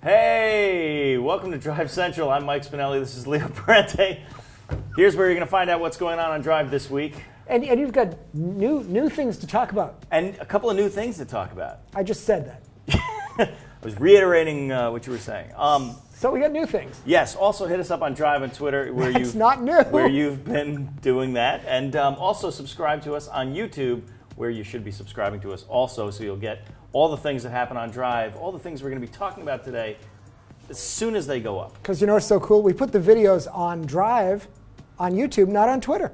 Hey, welcome to Drive Central. I'm Mike Spinelli. This is Leo Parente. Here's where you're going to find out what's going on Drive this week. And you've got new things to talk about. And a couple of new things to talk about. I just said that. I was reiterating what you were saying. So we got new things. Yes. Also hit us up on Drive on Twitter, where That's not new. Where you've been doing that, and also subscribe to us on YouTube, where you should be subscribing to us also, so you'll get all the things that happen on Drive, all the things we're going to be talking about today, as soon as they go up. Because you know what's so cool? We put the videos on Drive on YouTube, not on Twitter.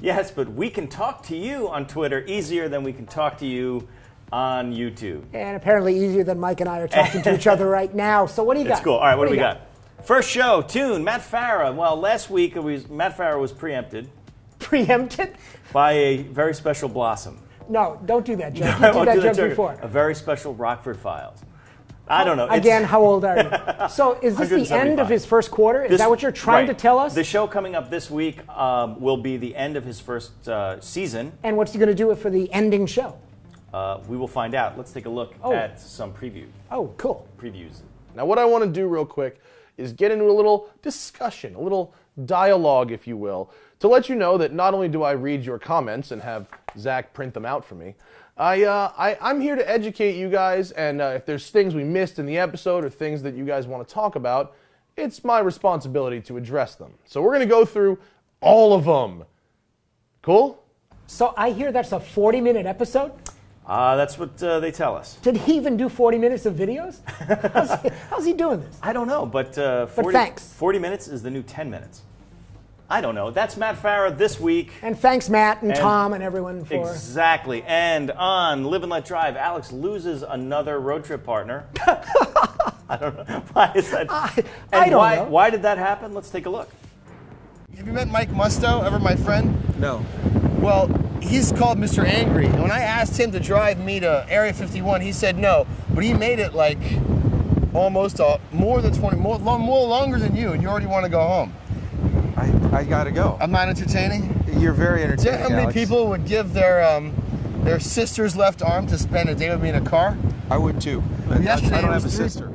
Yes, but we can talk to you on Twitter easier than we can talk to you on YouTube. And apparently easier than Mike and I are talking to each other right now. So what do you got? It's cool. All right, what do we got? First show, tune, Matt Farah. Well, last week Matt Farah was preempted. Preempted? By a very special blossom. No, don't do that joke. No, You did that joke before. A very special Rockford Files. I don't know. Again, how old are you? So is this the end of his first quarter? Is that what you're trying to tell us? The show coming up this week will be the end of his first season. And what's he going to do for the ending show? We will find out. Let's take a look at some preview. Oh, cool. Previews. Now, what I want to do real quick is get into a little discussion, a little dialogue, if you will, to let you know that not only do I read your comments and have Zach print them out for me, I'm here to educate you guys, and if there's things we missed in the episode or things that you guys want to talk about, it's my responsibility to address them. So we're going to go through all of them. Cool? So I hear that's a 40-minute episode? That's what they tell us. Did he even do 40 minutes of videos? How's he doing this? I don't know, but 40 minutes is the new 10 minutes. I don't know. That's Matt Farah this week. And thanks, Matt and Tom and everyone for... Exactly. And on Live and Let Drive, Alex loses another road trip partner. I don't know. Why is that? I don't know. Why did that happen? Let's take a look. Have you met Mike Musto, ever my friend? No. Well, he's called Mr. Angry. And when I asked him to drive me to Area 51, he said no. But he made it like almost more than 20, more longer than you, and you already want to go home. I gotta go. I'm not entertaining? You're very entertaining, Do you know how many Alex. people would give their sister's left arm to spend a day with me in a car? I would too. Well, yesterday I don't it have a was sister.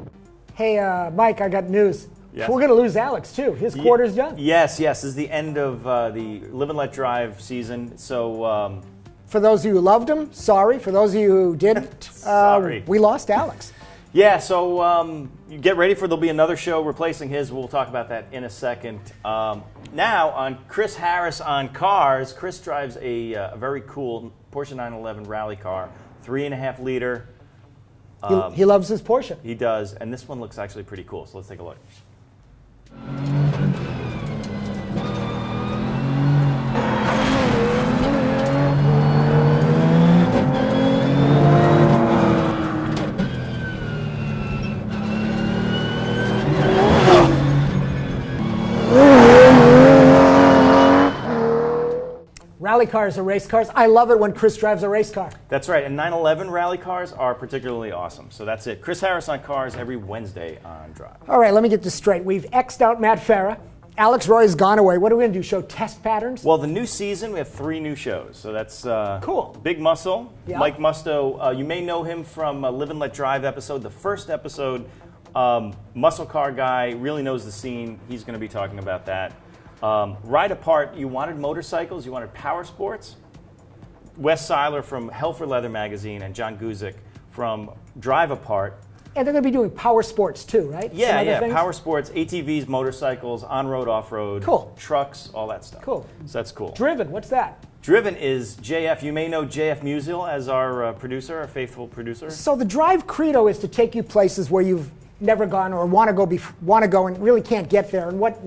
Hey, Mike, I got news. Yes. We're going to lose Alex, too. His quarter's done. Yes. This is the end of the Live and Let Drive season. So, for those of you who loved him, sorry. For those of you who didn't, sorry. We lost Alex. Yeah, so you get ready there'll be another show replacing his. We'll talk about that in a second. Now, on Chris Harris on cars, Chris drives a very cool Porsche 911 rally car, 3.5 liter. He loves his Porsche. He does, and this one looks actually pretty cool, so let's take a look. Rally cars are race cars. I love it when Chris drives a race car. That's right, and 911 rally cars are particularly awesome. So that's it. Chris Harris on cars every Wednesday on Drive. All right, let me get this straight. We've X'd out Matt Farah. Alex Roy's gone away. What are we going to do, show test patterns? Well, the new season, we have 3 new shows. So that's cool. Big Muscle, yeah. Mike Musto. You may know him from Live and Let Drive episode. The first episode, muscle car guy, really knows the scene. He's going to be talking about that. Ride Apart, you wanted motorcycles, you wanted power sports. Wes Seiler from Hell for Leather magazine and John Guzik from Drive Apart. And they're going to be doing power sports too, right? Yeah, power sports, ATVs, motorcycles, on-road, off-road, cool. Trucks, all that stuff. Cool. So that's cool. Driven, what's that? Driven is JF. You may know JF Musial as our producer, our faithful producer. So the Drive credo is to take you places where you've never gone or want to go and really can't get there. And what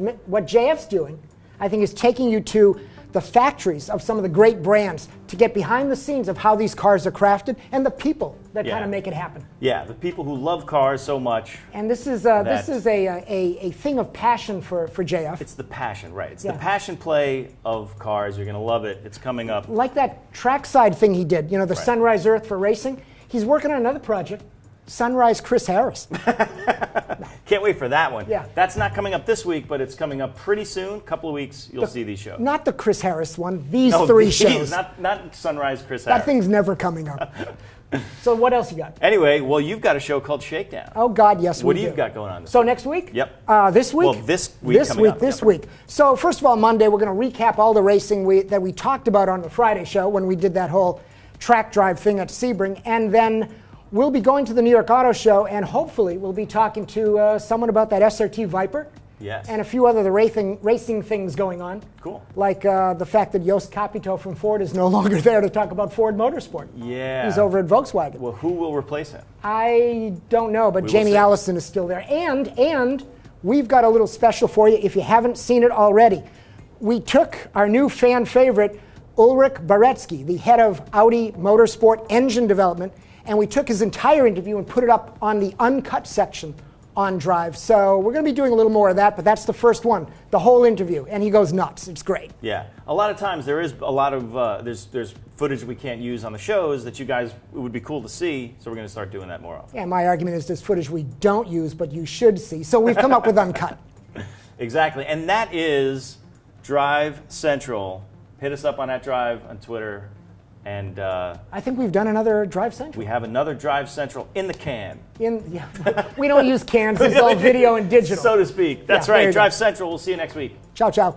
JF's doing, I think, is taking you to the factories of some of the great brands to get behind the scenes of how these cars are crafted and the people that kind of make it happen. Yeah, the people who love cars so much. And this is a thing of passion for JF. It's the passion, right? It's the passion play of cars. You're going to love it. It's coming up. Like that trackside thing he did, the Sunrise Earth for racing. He's working on another project, Sunrise Chris Harris. Can't wait for that one. Yeah. That's not coming up this week, but it's coming up pretty soon. Couple of weeks, you'll see these shows. Not the Chris Harris one. These No, three these, shows. Not Sunrise Chris Harris. That thing's never coming up. So what else you got? Anyway, well, you've got a show called Shakedown. Oh God, yes. What we do you do. got going on this So week? next week? Yep. This week? Well, this week coming up. This Yep. week. So first of all, Monday we're going to recap all the racing that we talked about on the Friday show when we did that whole track drive thing at Sebring, and then we'll be going to the New York Auto Show, and hopefully we'll be talking to someone about that SRT Viper. Yes. And a few other racing things going on. Cool. Like the fact that Jost Capito from Ford is no longer there to talk about Ford Motorsport. Yeah. He's over at Volkswagen. Well, who will replace him? I don't know, but We will Jamie see. Allison is still there. And we've got a little special for you if you haven't seen it already. We took our new fan favorite, Ulrich Baretsky, the head of Audi Motorsport engine development, and we took his entire interview and put it up on the uncut section on Drive. So we're going to be doing a little more of that, but that's the first one, the whole interview, and he goes nuts. It's great. Yeah. A lot of times there is a lot of there's footage we can't use on the shows that you guys it would be cool to see. So we're going to start doing that more often. Yeah, my argument is there's footage we don't use, but you should see. So we've come up with uncut. Exactly, and that is Drive Central. Hit us up on @Drive on Twitter, and I think we've done another Drive Central. we have another Drive Central in the can, We don't use cans. It's all video and digital. so to speak. That's Yeah, there right. you go. Drive Central. We'll see you next week. Ciao, ciao.